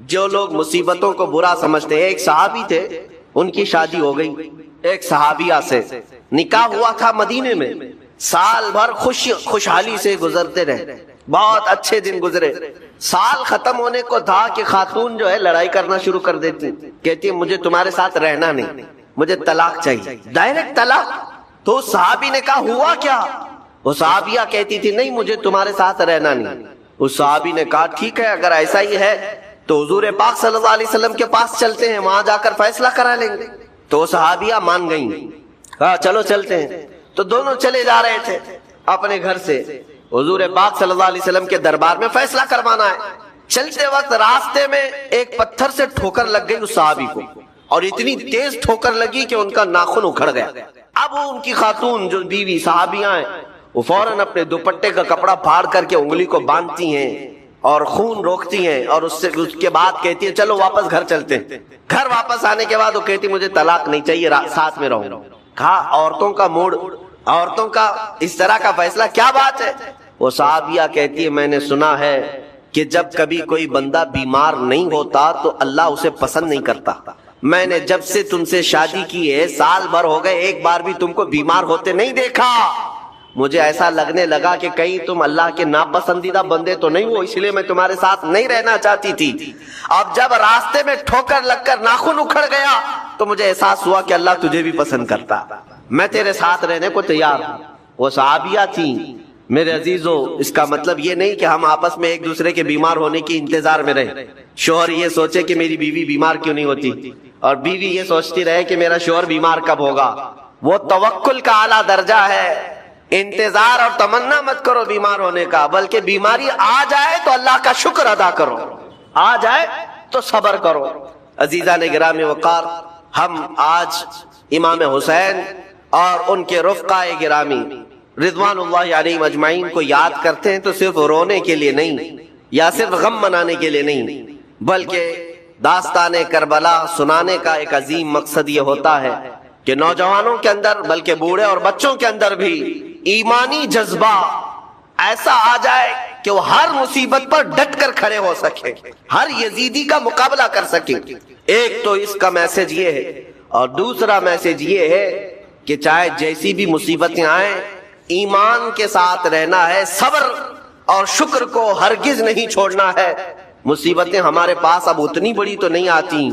جو لوگ مصیبتوں کو برا سمجھتے ہیں، ایک صحابی تھے، ان کی شادی ہو گئی ایک صحابیہ سے، نکاح ہوا تھا مدینے میں، سال بھر خوشحالی سے گزرتے رہے، بہت اچھے دن گزرے۔ سال ختم ہونے کو تھا کہ خاتون جو ہے لڑائی کرنا شروع کر دیتی، کہتی ہے مجھے تمہارے ساتھ رہنا نہیں، مجھے طلاق چاہیے، ڈائریکٹ طلاق۔ تو صحابی نے کہا ہوا کیا؟ وہ صحابیہ کہتی تھی نہیں مجھے تمہارے ساتھ رہنا نہیں۔ اس صحابی نے کہا ٹھیک ہے اگر ایسا ہی ہے تو حضور پاک صلی اللہ علیہ وسلم کے پاس چلتے ہیں، وہاں جا کر فیصلہ کرا لیں گے۔ تو وہ صحابیہ مان گئیں، کہا چلو چلتے ہیں۔ تو دونوں چلے جا رہے تھے اپنے گھر سے، حضور پاک صلی اللہ علیہ وسلم کے دربار میں فیصلہ کروانا ہے۔ چلتے وقت راستے میں ایک پتھر سے ٹھوکر لگ گئی اس صحابی کو، اور اتنی تیز ٹھوکر لگی کہ ان کا ناخن اکھڑ گیا۔ اب وہ ان کی خاتون جو بیوی صحابیاں ہیں وہ فوراً اپنے دوپٹے کا کپڑا پھاڑ کر کے انگلی کو باندھتی ہیں اور خون روکتی ہیں، اور اس کے بعد کہتی ہے چلو واپس گھر چلتے ہیں۔ گھر واپس آنے کے بعد وہ کہتی مجھے طلاق نہیں چاہیے، ساتھ میں رہوں۔ کہا عورتوں کا موڈ، عورتوں کا اس طرح کا فیصلہ کیا بات ہے؟ وہ صحابیہ کہتی ہے میں نے سنا ہے کہ جب کبھی کوئی بندہ بیمار نہیں ہوتا تو اللہ اسے پسند نہیں کرتا۔ میں نے جب سے تم سے شادی کی ہے سال بھر ہو گئے، ایک بار بھی تم کو بیمار ہوتے نہیں دیکھا۔ مجھے ایسا لگنے لگا کہ کہیں تم اللہ کے ناپسندیدہ بندے تو نہیں ہو، اس لیے میں تمہارے ساتھ نہیں رہنا چاہتی تھی۔ اب جب راستے میں ٹھوکر لگ کر ناخن اکھڑ گیا تو مجھے احساس ہوا کہ اللہ تجھے بھی پسند کرتا، میں تیرے ساتھ رہنے کو تیار ہوں۔ وہ صحابیہ تھیں۔ میرے عزیزو، اس کا مطلب یہ نہیں کہ ہم آپس میں ایک دوسرے کے بیمار ہونے کی انتظار میں رہیں۔ شوہر یہ سوچے کہ میری بیوی بیمار کیوں نہیں ہوتی، اور بیوی یہ سوچتی رہے کہ میرا شوہر بیمار کب ہوگا۔ وہ توکل کا اعلیٰ درجہ ہے۔ انتظار اور تمنا مت کرو بیمار ہونے کا، بلکہ بیماری آ جائے تو اللہ کا شکر ادا کرو، آ جائے تو صبر کرو۔ عزیزان گرامی وقار، ہم آج امام حسین اور ان کے رفقائے گرامی رضوان اللہ علیہم اجمعین کو یاد کرتے ہیں تو صرف رونے کے لیے نہیں یا صرف غم منانے کے لیے نہیں، بلکہ داستان کربلا سنانے کا ایک عظیم مقصد یہ ہوتا ہے کہ نوجوانوں کے اندر بلکہ بوڑھے اور بچوں کے اندر بھی ایمانی جذبہ ایسا آ جائے کہ وہ ہر مصیبت پر ڈٹ کر کھڑے ہو سکے، ہر یزیدی کا مقابلہ کر سکے۔ ایک تو اس کا میسج یہ ہے، اور دوسرا میسج یہ ہے کہ چاہے جیسی بھی مصیبتیں آئیں ایمان کے ساتھ رہنا ہے، صبر اور شکر کو ہرگز نہیں چھوڑنا ہے۔ مصیبتیں ہمارے پاس اب اتنی بڑی تو نہیں آتی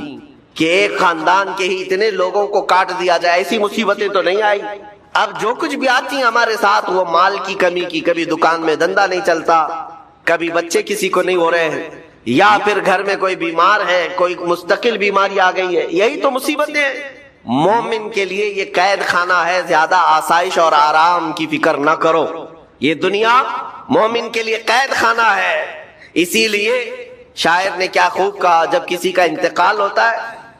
کہ ایک خاندان کے ہی اتنے لوگوں کو کاٹ دیا جائے، ایسی مصیبتیں تو نہیں آئی۔ اب جو کچھ بھی آتی ہیں ہمارے ساتھ وہ مال کی کمی کی، کبھی دکان میں دھندا نہیں چلتا، کبھی بچے کسی کو نہیں ہو رہے ہیں، یا پھر گھر میں کوئی بیمار ہے، کوئی مستقل بیماری آ گئی ہے، یہی تو مصیبتیں ہیں۔ مومن کے لیے یہ قید خانہ ہے، زیادہ آسائش اور آرام کی فکر نہ کرو، یہ دنیا مومن کے لیے قید خانہ ہے۔ اسی لیے شاعر نے کیا خوب کہا، جب کسی کا انتقال ہوتا ہے،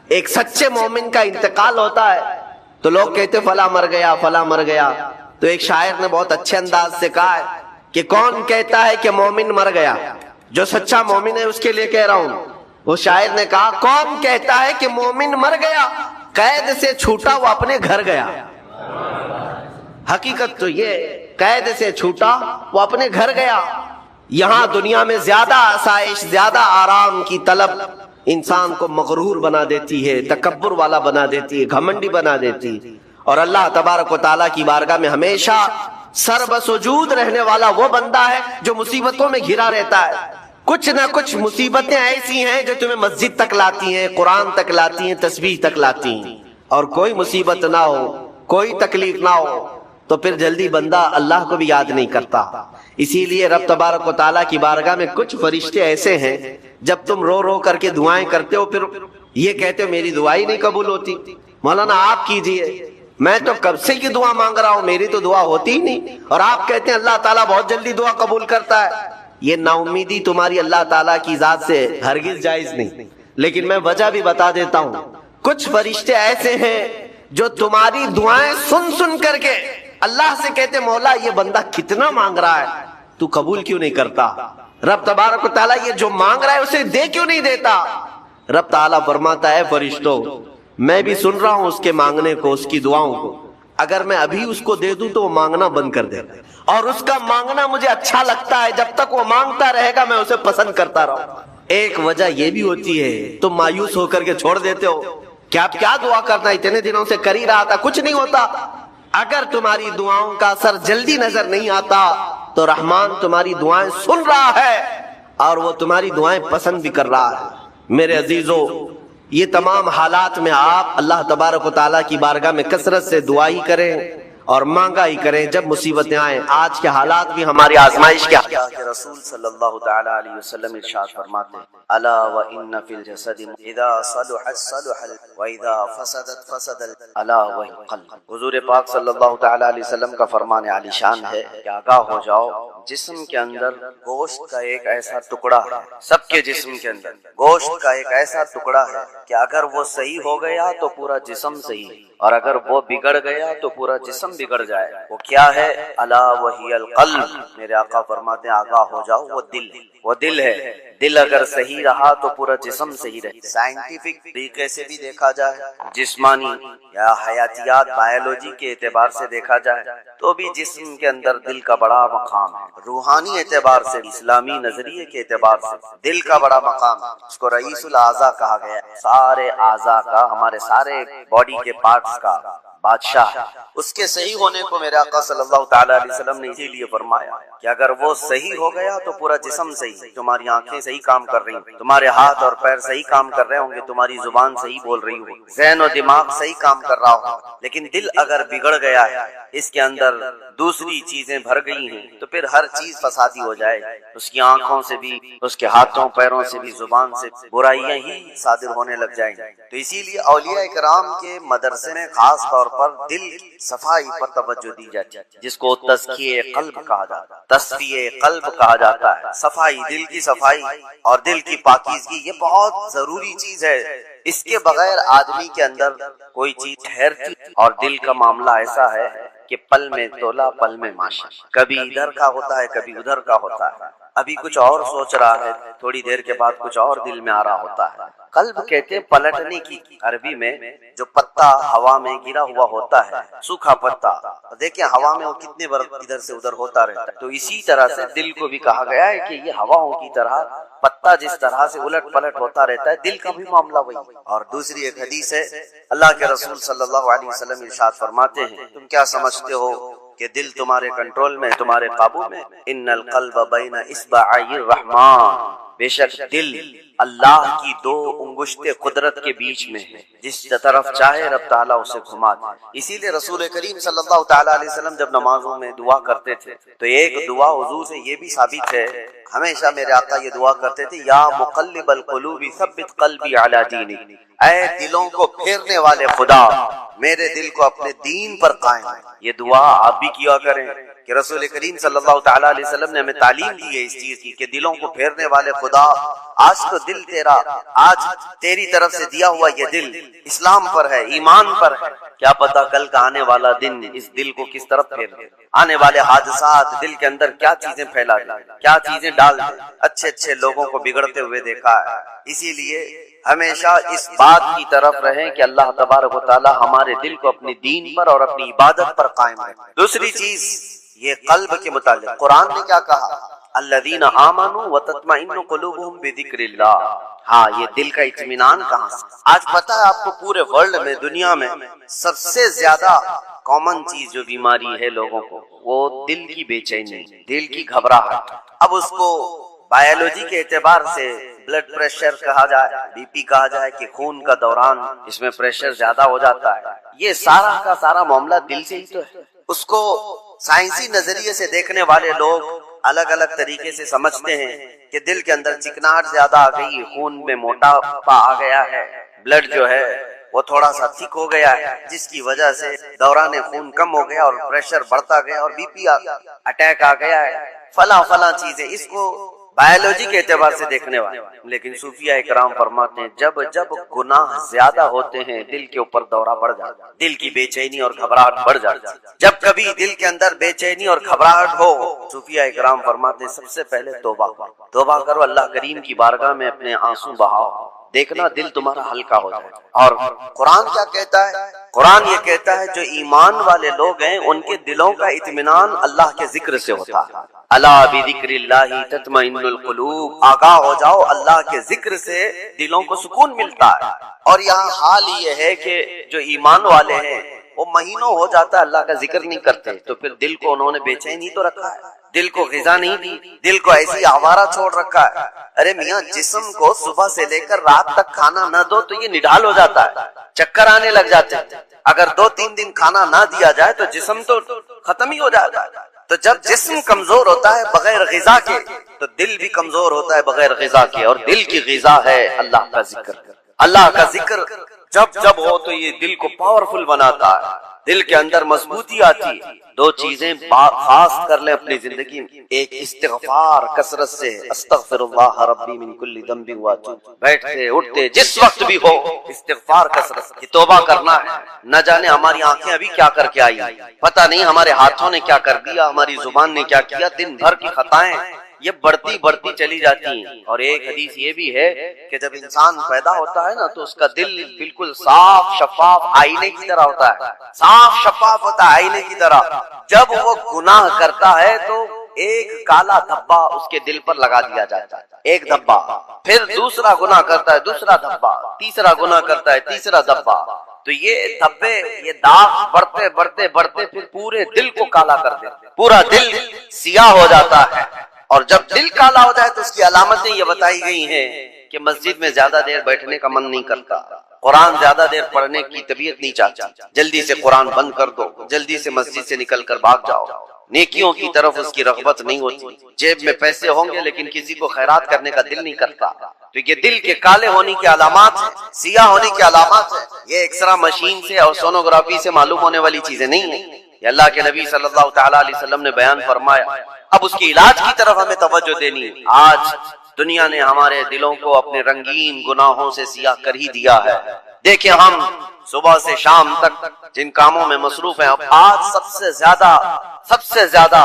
ایک سچے مومن کا انتقال ہوتا ہے تو لوگ کہتے فلاں مر گیا، فلاں مر گیا، تو ایک شاعر نے بہت اچھے انداز سے کہا ہے کہ کون کہتا ہے کہ مومن مر گیا؟ جو سچا مومن ہے اس کے لیے کہہ رہا ہوں۔ وہ شاعر نے کہا کون کہتا ہے کہ مومن مر گیا، قید سے چھوٹا وہ اپنے گھر گیا۔ حقیقت تو یہ، قید سے چھوٹا وہ اپنے گھر گیا۔ یہاں دنیا میں زیادہ آسائش، زیادہ آرام کی طلب انسان کو مغرور بنا دیتی ہے، تکبر والا بنا دیتی ہے، گھمنڈی بنا دیتی ہے، اور اللہ تبارک و تعالیٰ کی بارگاہ میں ہمیشہ سر بسجود رہنے والا وہ بندہ ہے جو مصیبتوں میں گھرا رہتا ہے۔ کچھ نہ کچھ مصیبتیں ایسی ہیں جو تمہیں مسجد تک لاتی ہیں، قرآن تک لاتی ہیں، تسبیح تک لاتی ہیں، اور کوئی مصیبت نہ ہو، کوئی تکلیف نہ ہو تو پھر جلدی بندہ اللہ کو بھی یاد نہیں کرتا۔ اسی لیے رب تبارک و تعالیٰ کی بارگاہ میں کچھ فرشتے ایسے ہیں جب تم رو رو کر کے دعائیں کرتے ہو پھر یہ کہتے ہو میری دعائی نہیں قبول ہوتی، مولانا آپ کیجئے، میں تو کب سے کی دعا مانگ رہا ہوں، میری تو دعا ہوتی ہی نہیں، اور آپ کہتے ہیں اللہ تعالیٰ بہت جلدی دعا قبول کرتا ہے۔ یہ نا امیدی تمہاری اللہ تعالیٰ کی ذات سے ہرگز جائز نہیں۔ لیکن میں وجہ بھی بتا دیتا ہوں، کچھ فرشتے ایسے ہیں جو تمہاری دعائیں سن سن کر کے اللہ سے کہتے مولا یہ بندہ کتنا مانگ رہا ہے، تو قبول کیوں نہیں کرتا؟ رب تبارک و تعالیٰ یہ جو مانگ رہا ہے اسے دے کیوں نہیں دیتا؟ رب تعالیٰ فرماتا ہے فرشتوں میں بھی سن رہا ہوں اس کے مانگنے کو، اس کی دعاؤں کو، اگر میں ابھی اس کو دے دوں تو وہ مانگنا بند کر دے گا، اور اس کا مانگنا مجھے اچھا لگتا ہے، جب تک وہ مانگتا رہے گا میں اسے پسند کرتا رہوں۔ ایک وجہ یہ بھی ہوتی ہے تم مایوس ہو کر کے چھوڑ دیتے ہو کہ آپ کیا دعا کرنا، اتنے دنوں سے کر ہی رہا تھا، کچھ نہیں ہوتا۔ اگر تمہاری دعاؤں کا اثر جلدی نظر نہیں آتا تو رحمان تمہاری دعائیں سن رہا ہے اور وہ تمہاری دعائیں پسند بھی کر رہا ہے۔ میرے عزیزو، یہ تمام حالات میں آپ اللہ تبارک و تعالیٰ کی بارگاہ میں کثرت سے دعائی کریں اور مانگا ہی کریں جب مصیبتیں آئیں۔ آج کے حالات بھی ہماری آزمائش کے کیا کہ رسول صلی اللہ تعالی علیہ وسلم ارشاد فرماتے ہیں الا وان فی الجسد اذا صلحت صلح واذا فسدت فسد الا وهي القلب۔ حضور پاک صلی اللہ تعالی علیہ وسلم کا فرمان عالی شان ہے کہ آگاہ ہو جاؤ، جسم کے اندر گوشت کا ایک ایسا ٹکڑا ہے، سب کے جسم کے اندر گوشت کا ایک ایسا ٹکڑا ہے کہ اگر وہ صحیح ہو گیا تو پورا جسم صحیح ہے، اور اگر وہ بگڑ گیا تو پورا جسم بگڑ جائے۔ وہ کیا ہے؟ الا وہی القلب۔ میرے آقا فرماتے ہیں آگاہ ہو جاؤ، وہ دل ہے، وہ دل ہے۔ دل اگر صحیح رہا تو پورا جسم صحیح رہے۔ سائنٹیفک طریقے سے بھی دیکھا جائے، جسمانی یا حیاتیات بایولوجی کے اعتبار سے دیکھا جائے تو بھی جسم کے اندر دل کا بڑا مقام ہے۔ روحانی اعتبار سے، اسلامی نظریے کے اعتبار سے دل کا بڑا مقام ہے۔ اس کو رئیس الاعضاء کہا گیا ہے، سارے اعضاء کا، ہمارے سارے باڈی کے پارٹس کا بادشاہ۔ اس کے صحیح ہونے کو میرے آقا صلی اللہ تعالی علیہ وسلم نے اسی لیے فرمایا کہ اگر وہ صحیح ہو گیا تو پورا جسم صحیح۔ تمہاری آنکھیں صحیح کام کر رہی ہیں، تمہارے ہاتھ اور پیر صحیح کام کر رہے ہوں گے، تمہاری زبان صحیح بول رہی ہوگی، ذہن و دماغ صحیح کام کر رہا ہوگا۔ لیکن دل اگر بگڑ گیا ہے، اس کے اندر دوسری چیزیں بھر گئی ہیں تو پھر ہر چیز فسادی ہو جائے گی۔ اس کی آنکھوں سے بھی، اس کے ہاتھوں پیروں سے بھی، زبان سے برائیاں ہی صادر ہونے لگ جائیں گی۔ تو اسی لیے اولیاء کرام کے مدرسے میں خاص طور پر دل صفائی پر توجہ دی جاتی ہے، جس کو تزکیہ قلب کہا جاتا ہے، تصفیہ قلب کہا جاتا ہے۔ صفائی، دل کی صفائی اور دل کی پاکیزگی یہ بہت ضروری چیز ہے۔ اس کے بغیر آدمی کے اندر کوئی چیز ٹھہرتی، اور دل کا معاملہ ایسا ہے کہ پل میں تولا پل میں ماشا، کبھی ادھر کا ہوتا ہے کبھی ادھر کا ہوتا ہے، ابھی کچھ اور سوچ رہا ہے، تھوڑی دیر کے بعد کچھ اور دل میں آ رہا ہوتا ہے۔ قلب کہتے ہیں پلٹنے کی، عربی میں جو پتا ہوا میں گرا ہوا ہوتا ہے، سوکھا پتا، دیکھیں ہوا میں وہ کتنے بار ادھر سے ادھر ہوتا رہتا ہے۔ تو اسی طرح سے دل کو بھی کہا گیا ہے کہ یہ ہواؤں کی طرح پتا جس طرح سے الٹ پلٹ ہوتا رہتا ہے، دل کا بھی معاملہ وہی۔ اور دوسری ایک حدیث ہے، اللہ کے رسول صلی اللہ علیہ وسلم ارشاد فرماتے ہیں تم کیا سمجھتے ہو کہ دل تمہارے کنٹرول میں، تمہارے قابو میں؟ ان القلب بین اصبعی الرحمن، بے شک دل اللہ کی دو انگشت قدرت کے بیچ میں ہے، جس طرف چاہے رب تعالیٰ اسے گھما دے۔ اسی لیے رسول کریم صلی اللہ تعالیٰ علیہ وسلم جب نمازوں میں دعا کرتے تھے تو ایک دعا حضور سے یہ بھی ثابت ہے، ہمیشہ میرے آقا یہ دعا کرتے تھے، یا مقلب القلوب ثبت قلبی علی دینک، اے دلوں کو پھیرنے والے خدا میرے دل کو اپنے دین پر قائم۔ یہ دعا آپ بھی کیا کریں کہ رسول کریم صلی اللہ تعالیٰ علیہ وسلم نے ہمیں تعلیم دی ہے اس چیز کی کہ دلوں کو پھیرنے والے خدا، آج تو دل تیرا، آج تیری طرف سے دیا ہوا یہ دل اسلام پر ہے، ایمان پر ہے، کیا پتا کل کا آنے والا دن اس دل کو کس طرف پھیر دے، آنے والے حادثات دل کے اندر کیا چیزیں پھیلا دیں، کیا چیزیں ڈال دیں۔ اچھے اچھے لوگوں کو بگڑتے ہوئے دیکھا ہے۔ اسی لیے ہمیشہ اس بات کی طرف رہیں کہ اللہ تبارک و تعالی ہمارے دل کو اپنے دین پر اور اپنی عبادت پر قائم رکھے۔ دوسری چیز یہ قلب کے متعلق قرآن نے کیا کہا؟ الذین آمنوا وتطمئن قلوبهم بذکر اللہ۔ ہاں، یہ دل کا اطمینان کہاں سے؟ آج پتہ ہے آپ کو پورے ورلڈ میں، دنیا میں سب سے زیادہ کامن چیز جو بیماری ہے لوگوں کو، وہ دل کی بے چینی، دل کی گھبراہٹ۔ اب اس کو بایولوجی کے اعتبار سے بلڈ پریشر کہا جائے، بی پی کہا جائے کہ خون کا دوران اس میں پریشر زیادہ ہو جاتا ہے، یہ سارا کا سارا معاملہ دل سے ہی تو ہے۔ اس کو سائنسی نظریے سے دیکھنے والے لوگ الگ الگ طریقے سے سمجھتے ہیں کہ دل کے اندر چکناہٹ زیادہ آ گئی، خون میں موٹاپا آ گیا ہے، بلڈ جو ہے وہ تھوڑا سا تھک ہو گیا ہے، جس کی وجہ سے دوران خون کم ہو گیا اور پریشر بڑھتا گیا اور بی پی اٹیک آ گیا ہے، فلاں چیزیں، اس کو بایولوجی کے اعتبار سے دیکھنے والے۔ لیکن صوفیاء کرام فرماتے ہیں جب جب گناہ زیادہ ہوتے ہیں دل کے اوپر دورہ بڑھ جاتا ہے، دل کی بے چینی اور گھبراہٹ بڑھ جاتی ہے۔ جب کبھی دل کے اندر بے چینی اور گھبراہٹ ہو، صوفیاء کرام فرماتے ہیں سب سے پہلے توبہ کرو، اللہ کریم کی بارگاہ میں اپنے آنسو بہاؤ، دیکھنا دل تمہارا ہلکا ہو جائے۔ اور قرآن کیا کہتا ہے؟ قرآن یہ کہتا ہے جو ایمان والے لوگ ہیں ان کے دلوں کا اطمینان اللہ کے ذکر سے ہوتا ہے، الا بذکر اللہ تطمئن القلوب، آگاہ ہو جاؤ اللہ کے ذکر سے دلوں کو سکون ملتا ہے۔ اور یہاں حال یہ ہے کہ جو ایمان والے ہیں وہ مہینوں ہو جاتا ہے اللہ کا ذکر نہیں کرتے، تو پھر دل کو انہوں نے بے چین ہی تو رکھا ہے، دل کو غذا نہیں دی، دل کو ایسی آوارہ چھوڑ رکھا ہے۔ ارے میاں جسم کو صبح سے لے کر رات تک کھانا نہ دو تو یہ نڈھال ہو جاتا ہے، چکر آنے لگ جاتے ہیں۔ اگر 2-3 دن کھانا نہ دیا جائے تو جسم تو ختم ہی ہو جاتا ہے۔ تو جب جسم کمزور ہوتا ہے بغیر غذا کے تو دل بھی کمزور ہوتا ہے بغیر غذا کے، اور دل کی غذا ہے اللہ کا ذکر۔ اللہ کا ذکر جب ہو تو یہ دل کو پاورفل بناتا ہے، دل کے اندر مضبوطی آتی ہے۔ 2 چیزیں خاص کر لیں اپنی زندگی میں، ایک استغفار کثرت سے، استغفر اللہ ربی من کل ذنب واتوب، بیٹھتے اٹھتے جس وقت بھی ہو استغفار کثرت سے توبہ کرنا ہے۔ نہ جانے ہماری آنکھیں ابھی کیا کر کے آئی، پتہ نہیں ہمارے ہاتھوں نے کیا کر دیا، ہماری زبان نے کیا کیا، دن بھر کی خطائیں یہ بڑھتی چلی جاتی ہیں۔ اور ایک حدیث یہ بھی ہے کہ جب انسان پیدا ہوتا ہے نا تو اس کا دل بالکل صاف شفاف آئینے کی طرح ہوتا ہے، صاف شفاف ہوتا ہے آئینے کی طرح۔ جب وہ گناہ کرتا ہے تو ایک کالا دھبا اس کے دل پر لگا دیا جاتا ہے، ایک دھبا، پھر دوسرا گناہ کرتا ہے دوسرا دھبا، تیسرا گناہ کرتا ہے تیسرا دھبا۔ تو یہ دھبے، یہ داغ بڑھتے پھر پورے دل کو کالا کر دیتے، پورا دل سیاہ ہو جاتا ہے۔ اور جب دل کالا ہو جائے تو اس کی علامتیں یہ بتائی گئی ہیں کہ مسجد میں زیادہ دیر بیٹھنے کا من نہیں کرتا، قرآن زیادہ دیر پڑھنے کی طبیعت نہیں چاہتی، جلدی سے قرآن بند کر دو، جلدی سے مسجد سے نکل کر بھاگ جاؤ، نیکیوں کی طرف اس کی رغبت نہیں ہوتی، جیب میں پیسے ہوں گے لیکن کسی کو خیرات کرنے کا دل نہیں کرتا۔ تو یہ دل کے کالے ہونے کی علامات ہیں، سیاہ ہونے کی علامات ہیں۔ یہ ایکسرا مشین سے اور سونوگرافی سے معلوم ہونے والی چیزیں نہیں ہیں، یہ اللہ کے نبی صلی اللہ تعالی علیہ وسلم نے بیان فرمایا۔ اب اس کی علاج کی طرف ہمیں توجہ دینی ہے۔ آج دنیا نے ہمارے دلوں کو اپنے رنگین گناہوں سے سیاہ کر ہی دیا ہے۔ دیکھیں ہم صبح سے شام تک جن کاموں میں مصروف ہیں، اب آج سب سے زیادہ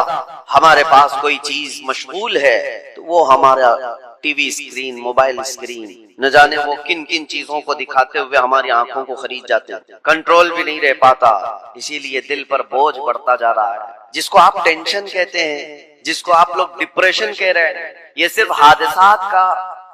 ہمارے پاس کوئی چیز مشغول ہے تو وہ ہمارا T V screen, mobile screen, نہ جانے وہ کن کن چیزوں کو دکھاتے ہوئے ہماری آنکھوں کو خرید جاتے ہیں، کنٹرول بھی نہیں رہ پاتا۔ اسی لیے دل پر بوجھ بڑھتا جا رہا ہے، جس کو آپ ٹینشن کہتے ہیں، جس کو آپ لوگ ڈپریشن کہہ رہے ہیں، یہ صرف حادثات کا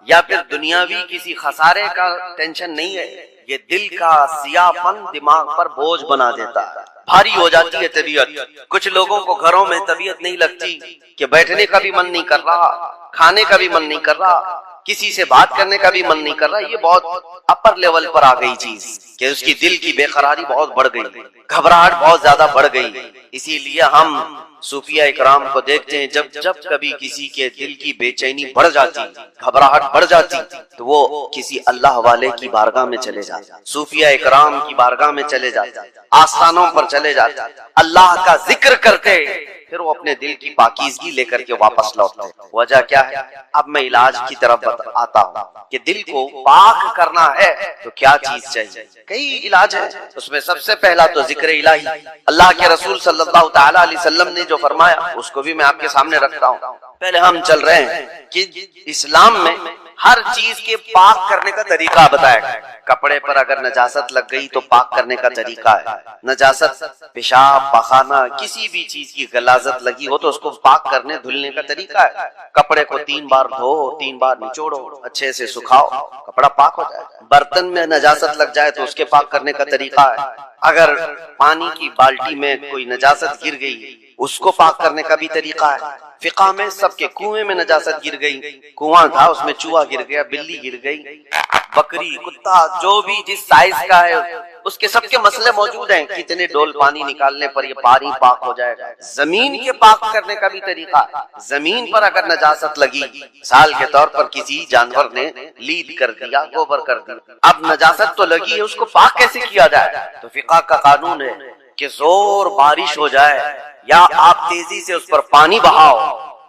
یا پھر دنیاوی کسی خسارے کا ٹینشن نہیں ہے، یہ دل کا سیاہ پن دماغ پر بوجھ بنا دیتا ہے، بھاری ہو جاتی ہے طبیعت۔ کچھ لوگوں کو گھروں میں طبیعت نہیں لگتی کہ بیٹھنے کا بھی من نہیں کر رہا، کھانے کا بھی من نہیں کر رہا، کسی سے بات کرنے کا بھی من نہیں کر رہا۔ یہ بہت اپر لیول پر آ گئی چیز کہ اس کی دل کی بے قراری بہت بڑھ گئی، گھبراہٹ بہت زیادہ بڑھ گئی۔ اسی لیے ہم صوفیہ اکرام کو دیکھتے ہیں، جب کبھی کسی کے دل کی بے چینی بڑھ جاتی، گھبراہٹ بڑھ جاتی تو وہ کسی اللہ والے کی بارگاہ میں چلے جاتے، صوفیہ اکرام کی بارگاہ میں چلے جاتے، آستانوں پر چلے جاتے، اللہ کا ذکر کرتے، پھر وہ اپنے دل کی پاکیزگی لے کر کے واپس لوٹتے۔ وجہ کیا ہے؟ اب میں علاج کی طرف آتا ہوں کہ دل کو پاک کرنا ہے تو کیا چیز چاہیے۔ کئی علاج ہے، اس میں سب سے پہلا تو ذکر الہی۔ اللہ کے رسول صلی اللہ تعالی علیہ وسلم نے جو فرمایا اس کو بھی میں آپ کے سامنے رکھتا ہوں۔ پہلے ہم چل رہے ہیں کہ اسلام میں ہر چیز کے پاک کرنے کا طریقہ بتایا گیا۔ کپڑے پر اگر نجاست لگ گئی تو پاک کرنے کا طریقہ ہے، نجاست پیشاب پخانہ کسی بھی چیز کی غلاظت لگی ہو تو اس کو پاک کرنے دھلنے کا طریقہ ہے۔ کپڑے کو 3 بار دھو، 3 بار نچوڑو، اچھے سے سکھاؤ، کپڑا پاک ہو جائے گا۔ برتن میں نجاست لگ جائے تو اس کے پاک کرنے کا طریقہ ہے۔ اگر پانی کی بالٹی میں کوئی نجاست گر گئی اس کو پاک کرنے کا بھی طریقہ ہے۔ فقہ میں سب کے کنویں میں نجاست گر گئی، کنواں تھا اس میں چوہا گر گیا، بلی گر گئی، بکری کتا جو بھی جس سائز کا ہے اس کے سب کے مسئلے موجود ہیں، کتنے ڈول پانی نکالنے پر یہ پانی پاک ہو جائے گا۔ زمین کے پاک کرنے کا بھی طریقہ ہے۔ زمین پر اگر نجاست لگی، مثال کے طور پر کسی جانور نے لید کر دیا، گوبر کر دیا، اب نجاست تو لگی ہے، اس کو پاک کیسے کیا جائے؟ تو فقہ کا قانون ہے کہ زور بارش ہو جائے یا آپ تیزی سے اس پر پانی بہاؤ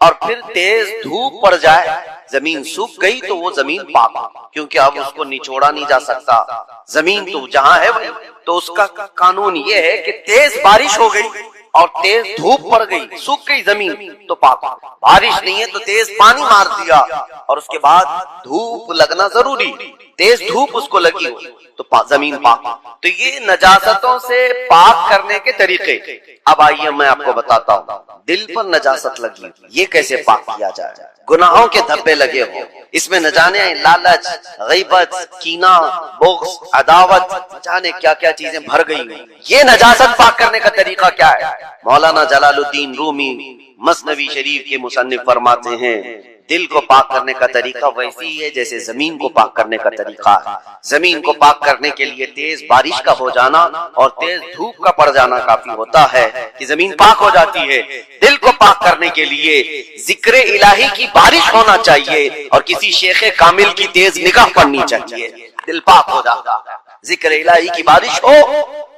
اور پھر تیز دھوپ پڑ جائے، زمین سوکھ گئی تو وہ زمین پاک، کیونکہ اب اس کو نچوڑا نہیں جا سکتا، زمین تو جہاں ہے وہی۔ تو اس کا قانون یہ ہے کہ تیز بارش ہو گئی اور تیز دھوپ پڑ گئی، سوکھ گئی زمین تو پاک۔ بارش نہیں ہے تو تیز پانی مار دیا اور اس کے بعد دھوپ لگنا ضروری، تیز دھوپ اس کو لگی ہو تو زمین پاک. تو یہ نجاستوں سے پاک کرنے کے طریقے. اب آئیے میں آپ کو بتاتا ہوں. دل پر نجاست لگی یہ کیسے پاک کیا جائے؟ گناہوں کے دھبے لگے ہو، اس میں نہ جانے لالچ، غیبت، کینہ، بغض، عداوت، نہ جانے کیا کیا چیزیں بھر گئی ہیں. یہ نجاست پاک کرنے کا طریقہ کیا ہے؟ مولانا جلال الدین رومی مثنوی شریف کے مصنف فرماتے ہیں دل کو پاک کرنے کا طریقہ ویسی ہی ہے جیسے زمین کو پاک کرنے کا طریقہ ہے. زمین کو پاک کرنے کے لیے تیز بارش کا ہو جانا اور تیز دھوپ کا پڑ جانا کافی ہوتا ہے کہ زمین پاک ہو جاتی ہے. دل کو پاک کرنے کے لیے ذکر الہی کی بارش ہونا چاہیے اور کسی شیخ کامل کی تیز نگاہ پڑنی چاہیے. دل پاک ہو جاتا ہے. ذکر الہی کی بارش ہو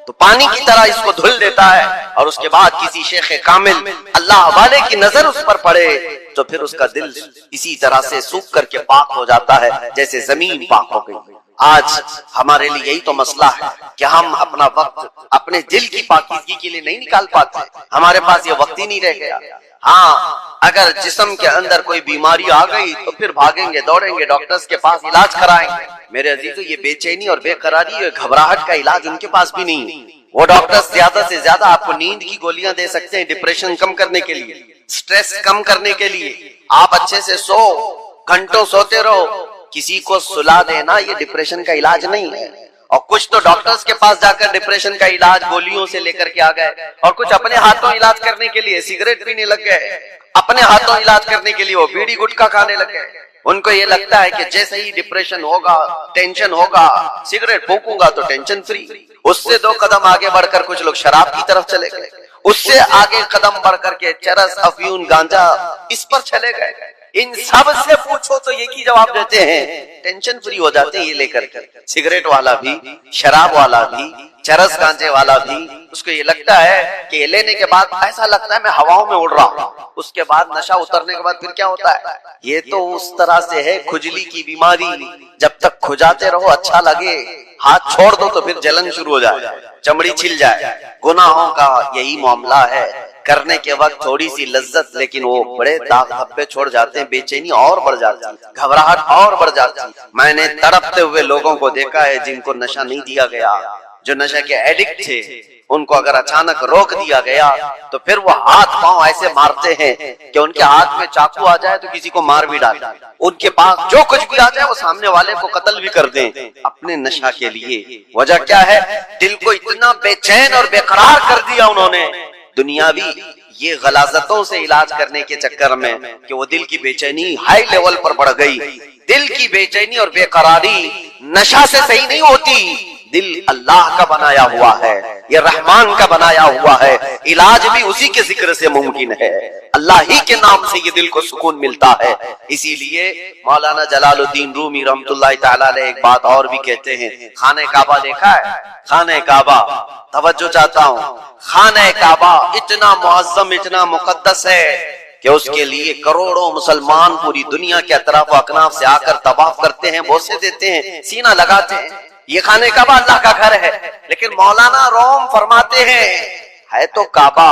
تو پانی کی طرح اس کو دھل دیتا ہے اور اس کے بعد کسی شیخ کامل اللہ والے کی نظر اس پر پڑے تو پھر اس کا دل اسی طرح سے سوکھ کر کے پاک ہو جاتا ہے جیسے زمین پاک ہو گئی. آج ہمارے لیے یہی تو مسئلہ ہے کہ ہم اپنا وقت اپنے دل کی پاکیزگی کے لیے نہیں نکال پاتے. ہمارے پاس یہ وقت ہی نہیں رہ گیا. ہاں اگر جسم کے اندر کوئی بیماری آ گئی تو پھر بھاگیں گے دوڑیں گے ڈاکٹرز کے پاس علاج کرائیں گے. میرے عزیزو یہ بے چینی اور بے قراری اور گھبراہٹ کا علاج ان کے پاس بھی نہیں. وہ ڈاکٹر زیادہ سے زیادہ آپ کو نیند کی گولیاں دے سکتے ہیں ڈپریشن کم کرنے کے لیے، سٹریس کم کرنے کے لیے. آپ اچھے سے سو، گھنٹوں سوتے رہو. کسی کو سلا دینا یہ ڈپریشن کا علاج نہیں ہے. اور کچھ تو ڈاکٹرز کے پاس جا کر ڈپریشن کا علاج گولیوں سے لے کر کے آ گئے اور کچھ اپنے ہاتھوں علاج کرنے کے لیے سگریٹ پینے لگ گئے. اپنے ہاتھوں علاج کرنے کے لیے وہ بیڑی گٹکا کھانے لگ گئے. ان کو یہ لگتا ہے کہ جیسے ہی ڈپریشن ہوگا، ٹینشن ہوگا، سگریٹ پھونکوں گا تو ٹینشن فری. اس سے 2 قدم آگے بڑھ کر کچھ لوگ شراب کی طرف چلے گئے. اس سے آگے قدم بڑھ کر کے چرس، افیون، گانجا اس پر چلے گئے. ان سب سے پوچھو تو ایک ہی جواب دیتے ہیں ٹینشن فری ہو جاتے ہیں یہ لے کر کے. سگریٹ والا بھی، شراب والا بھی، چرس گانجے والا بھی اس کو یہ لگتا ہے کہ یہ لینے کے بعد ایسا لگتا ہے میں ہواؤں میں اڑ رہا ہوں. اس کے بعد نشہ اترنے کے بعد پھر کیا ہوتا ہے؟ یہ تو اس طرح سے ہے کھجلی کی بیماری. جب تک کھجاتے رہو اچھا لگے، ہاتھ چھوڑ دو تو پھر جلن شروع ہو جائے، چمڑی چھل جائے. گناہوں کا یہی معاملہ ہے. کرنے کے وقت تھوڑی سی لذت لیکن وہ بڑے داغ دھبے چھوڑ جاتے ہیں. بے چینی اور بڑھ جاتی، گھبراہٹ اور بڑھ جاتی. میں نے تڑپتے ہوئے لوگوں کو دیکھا ہے جن کو نشہ نہیں دیا گیا، جو نشے کے ایڈکٹ تھے. ان کو اگر اچانک روک دیا گیا تو پھر وہ ہاتھ پاؤں ایسے مارتے ہیں کہ ان کے ہاتھ میں چاقو آ جائے تو کسی کو مار بھی ڈالے. ان کے پاس جو کچھ بھی آ جائے وہ سامنے والے کو قتل بھی کر دیں اپنے نشہ کے لیے. وجہ کیا ہے؟ دل کو اتنا بے چین اور بے قرار کر دیا انہوں نے دنیاوی یہ غلاظتوں سے علاج کرنے کے چکر میں کہ وہ دل کی بے چینی ہائی لیول پر بڑھ گئی. دل کی بے چینی اور بے قراری نشہ سے صحیح نہیں ہوتی. دل اللہ کا بنایا ہوا ہے، یہ رحمان کا بنایا ہوا ہے. علاج بھی اسی کے ذکر سے ممکن ہے. اللہ ہی کے نام سے یہ دل کو سکون ملتا ہے. اسی لیے مولانا جلال الدین رومی رحمۃ اللہ تعالی علیہ ایک بات اور بھی کہتے ہیں. خانہ کعبہ دیکھا ہے؟ خانہ کعبہ توجہ چاہتا ہوں. خانہ کعبہ اتنا معظم، اتنا مقدس ہے کہ اس کے لیے کروڑوں مسلمان پوری دنیا کے اطراف و اکناف سے آ کر طواف کرتے ہیں، بوسے دیتے ہیں، سینہ لگاتے ہیں. یہ خانہ کعبہ اللہ کا گھر ہے. لیکن مولانا روم فرماتے ہیں ہے تو کعبہ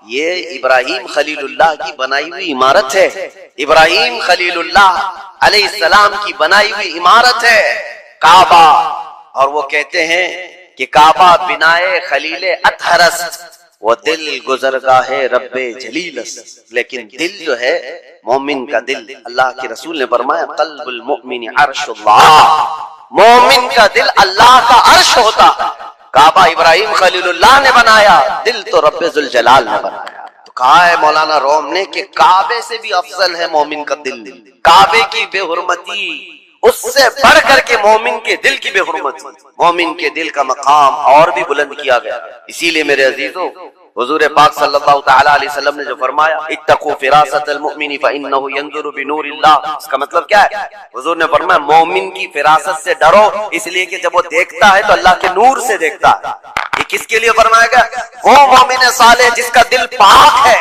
یہ ابراہیم خلیل اللہ کی بنائی ہوئی عمارت ہے. ابراہیم خلیل اللہ علیہ السلام کی بنائی ہوئی عمارت ہے کعبہ. اور وہ کہتے ہیں کہ کعبہ بنائے خلیل اطہرست وہ دل گزرگاہ رب جلیلست. لیکن دل جو ہے مومن کا دل، اللہ کے رسول نے فرمایا قلب المؤمن عرش اللہ. مومن کا دل اللہ کا عرش ہوتا. کعبہ ابراہیم خلیل اللہ نے بنایا، دل تو رب ذوالجلال نے بنایا. تو کہا ہے مولانا روم نے کہ کعبے سے بھی افضل ہے مومن کا دل. کعبے کی بے حرمتی اس سے بڑھ کر کے مومن کے دل کی بے حرمتی. مومن کے دل کا مقام اور بھی بلند کیا گیا. اسی لیے میرے عزیزو حضور پاک صلی اللہ تعالی علیہ وسلم نے جو فرمایا اتقوا فراست المؤمن فانه ينظر بنور اللہ، اس کا مطلب کیا ہے؟ حضور نے فرمایا مومن کی فراست سے ڈرو، اس لیے کہ جب وہ دیکھتا ہے تو اللہ کے نور سے دیکھتا ہے. یہ کس کے لیے فرمایا گیا؟ وہ مومن صالح جس کا دل پاک ہے.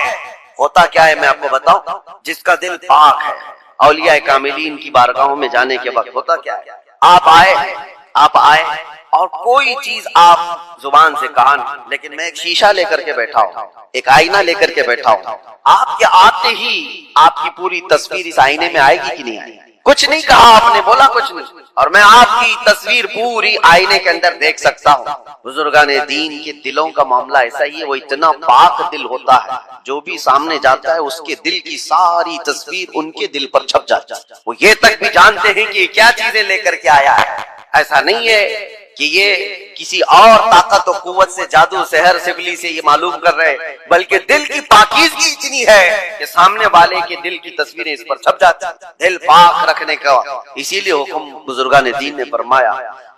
ہوتا کیا ہے میں آپ کو بتاؤں، جس کا دل پاک ہے اولیاء کاملین کی بارگاہوں میں جانے کے وقت ہوتا کیا ہے؟ آپ آئے اور کوئی چیز آپ زبان سے کہا نہیں، لیکن میں ایک شیشہ لے کر کے بیٹھا ہوں، ایک آئینہ لے کر کے بیٹھا ہوں. آپ کے آتے ہی آپ کی پوری تصویر اس آئینے میں آئے گی کہ نہیں آئے گی؟ کچھ نہیں کہا آپ نے، بولا کچھ نہیں، اور میں آپ کی تصویر پوری آئینے کے اندر دیکھ سکتا ہوں۔ بزرگان دین کے دلوں کا معاملہ ایسا ہی ہے، وہ اتنا پاک دل ہوتا ہے، جو بھی سامنے جاتا ہے اس کے دل کی ساری تصویر ان کے دل پر چھپ جاتی ہے، وہ یہ تک بھی جانتے ہیں کہ یہ کیا چیزیں لے کر کے آیا ہے۔ ایسا نہیں ہے کہ یہ کسی اور طاقت و قوت سے، جادو سحر سبلی سے یہ معلوم کر رہے، بلکہ دل کی پاکیزگی اتنی ہے کہ سامنے والے کے دل کی تصویریں اس پر چھپ جاتی ہیں، دل پاک رکھنے کا اسی لیے حکم بزرگان دین نے فرمایا۔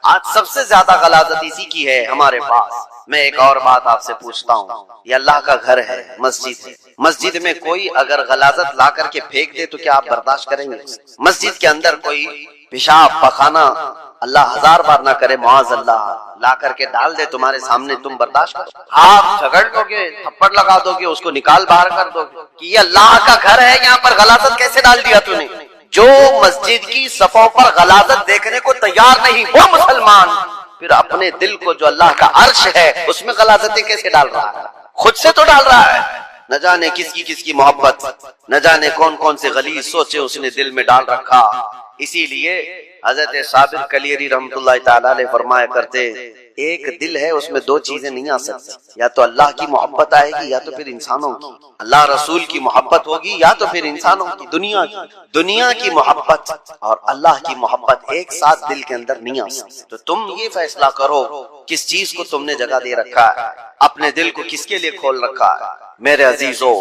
آج سب سے زیادہ غلاظت اسی کی ہے ہمارے پاس۔ میں ایک اور بات آپ سے پوچھتا ہوں، یہ اللہ کا گھر ہے، مسجد ہے، مسجد میں کوئی اگر غلاظت لا کر کے پھینک دے تو کیا آپ برداشت کریں گے؟ مسجد کے اندر کوئی پیشاب پخانہ اللہ ہزار بار نہ کرے، معاذ اللہ، لا کر کے ڈال دے تمہارے سامنے، تم برداشت کرو؟ آپ جھگڑ دو گے، تھپڑ لگا دو گے، اس کو نکال باہر کر دو گے کہ یہ اللہ کا گھر ہے، یہاں پر غلاظت کیسے ڈال دیا تو نے؟ جو مسجد کی صفوں پر غلاظت دیکھنے کو تیار نہیں وہ مسلمان پھر اپنے دل کو جو اللہ کا عرش ہے اس میں غلاظتیں کیسے ڈال رہا ہے؟ خود سے تو ڈال رہا ہے، نہ جانے کس کی محبت، نہ جانے کون کون سے غلیظ سوچے اس نے دل میں ڈال رکھا۔ اسی لیے حضرت صابر کلیری رحمۃ اللہ تعالی علیہ فرمایا کرتے، ایک دل ہے اس میں دو چیزیں نہیں آ سکتی، یا تو اللہ کی محبت آئے گی یا تو پھر انسانوں کی، اللہ رسول کی محبت ہوگی یا تو پھر انسانوں کی، دنیا کی محبت اور اللہ کی محبت ایک ساتھ دل کے اندر نہیں آ سکتی۔ تو تم یہ فیصلہ کرو کس چیز کو تم نے جگہ دے رکھا ہے، اپنے دل کو کس کے لیے کھول رکھا ہے۔ میرے عزیزو،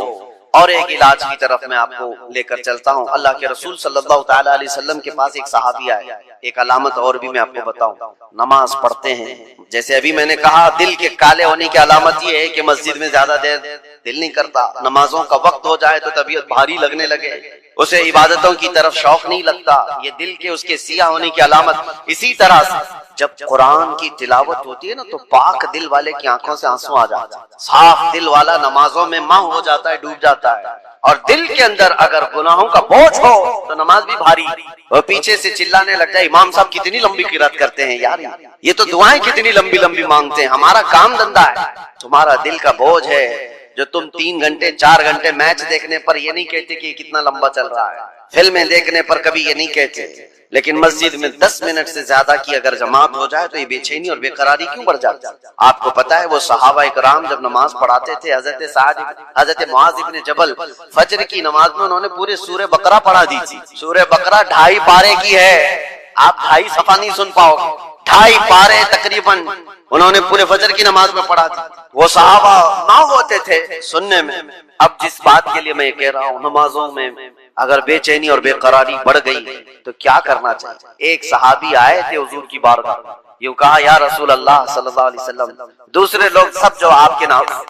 اور ایک علاج کی طرف میں آپ کو لے کر چلتا ہوں۔ اللہ کے رسول صلی اللہ تعالی علیہ وسلم کے پاس ایک صحابی آئے، ایک علامت اور بھی میں آپ کو بتاؤں، نماز پڑھتے ہیں، جیسے ابھی میں نے کہا دل کے کالے ہونے کی علامت یہ ہے کہ مسجد میں زیادہ دیر دل نہیں کرتا، نمازوں کا وقت ہو جائے تو طبیعت بھاری لگنے لگے، اسے عبادتوں کی طرف شوق نہیں لگتا، یہ دل کے اس کے سیاہ ہونے کی علامت۔ اسی طرح سے جب قرآن کی تلاوت ہوتی ہے نا تو پاک دل والے کی آنکھوں سے آنسو آ جاتا ہے، صاف دل والا نمازوں میں ماہ ہو جاتا ہے، ڈوب جاتا ہے، اور دل کے اندر اگر گناہوں کا بوجھ ہو تو نماز بھی بھاری، اور پیچھے سے چلانے لگ جائے امام صاحب کتنی لمبی قرات کرتے ہیں یار، یہ تو دعائیں کتنی لمبی لمبی مانگتے ہیں، ہمارا کام دھندا ہے، تمہارا دل کا بوجھ ہے جو تم 3 گھنٹے 4 گھنٹے میچ دیکھنے پر یہ نہیں کہتے کہ یہ کتنا لمبا چل رہا ہے، فلمیں دیکھنے پر کبھی یہ نہیں کہتے، لیکن مسجد میں 10 منٹ سے زیادہ کی اگر جماعت ہو جائے تو یہ بے چینی اور بے قراری کیوں بڑھ جاتی ہے؟ آپ کو پتا ہے وہ صحابہ کرام جب نماز پڑھاتے تھے، حضرت معاذ ابن جبل فجر کی نماز میں انہوں نے پورے سورہ بقرہ پڑھا دی تھی، سورہ بقرہ 2.5 پارے کی ہے، آپ 2.5 صفحہ نہیں سن پاؤ گے، 2.5 پارے تقریباً انہوں نے پورے فجر کی نماز میں پڑھا دی۔ وہ صحابہ نہ ہوتے تھے سننے میں۔ اب جس بات کے لیے میں کہہ رہا ہوں، نمازوں میں اگر بے چینی اور بے قراری بڑھ گئی تو کیا کرنا چاہیے؟ ایک صحابی آئے تھے حضور کی بارگاہ، یوں کہا یا رسول اللہ صلی اللہ علیہ وسلم، دوسرے لوگ سب جو آپ کے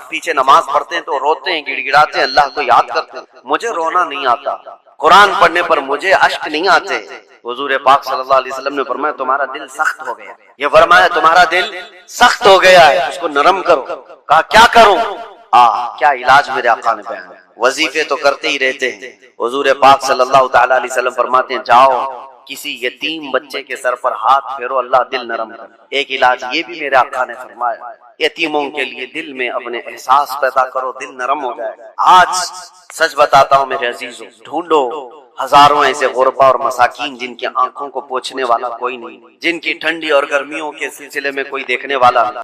پیچھے نماز پڑھتے ہیں تو روتے ہیں، گڑ گڑاتے ہیں، اللہ کو یاد کرتے ہیں، مجھے رونا نہیں آتا، قرآن پڑھنے پر مجھے اشک نہیں آتے۔ حضور پاک صلی اللہ علیہ وسلم نے فرمایا تمہارا دل سخت ہو گیا، یہ فرمایا تمہارا دل سخت ہو گیا ہے، اس کو نرم کرو۔ کہا کیا کروں؟ کیا علاج میرے آقا نے بیان، وظیفے تو کرتے ہی رہتے ہیں۔ حضور پاک صلی اللہ تعالی علیہ وسلم فرماتے ہیں جاؤ کسی یتیم بچے کے سر پر ہاتھ پھیرو، اللہ دل نرم کر۔ ایک علاج یہ بھی میرے آقا نے فرمایا، یتیموں کے لیے دل میں اپنے احساس پیدا کرو، دل نرم ہو جائے۔ آج سچ بتاتا ہوں میرے عزیزوں، ڈھونڈو ہزاروں ایسے غربا اور مساکین جن کی آنکھوں کو پوچھنے والا کوئی نہیں، جن کی ٹھنڈی اور گرمیوں کے سلسلے میں کوئی دیکھنے والا نہیں۔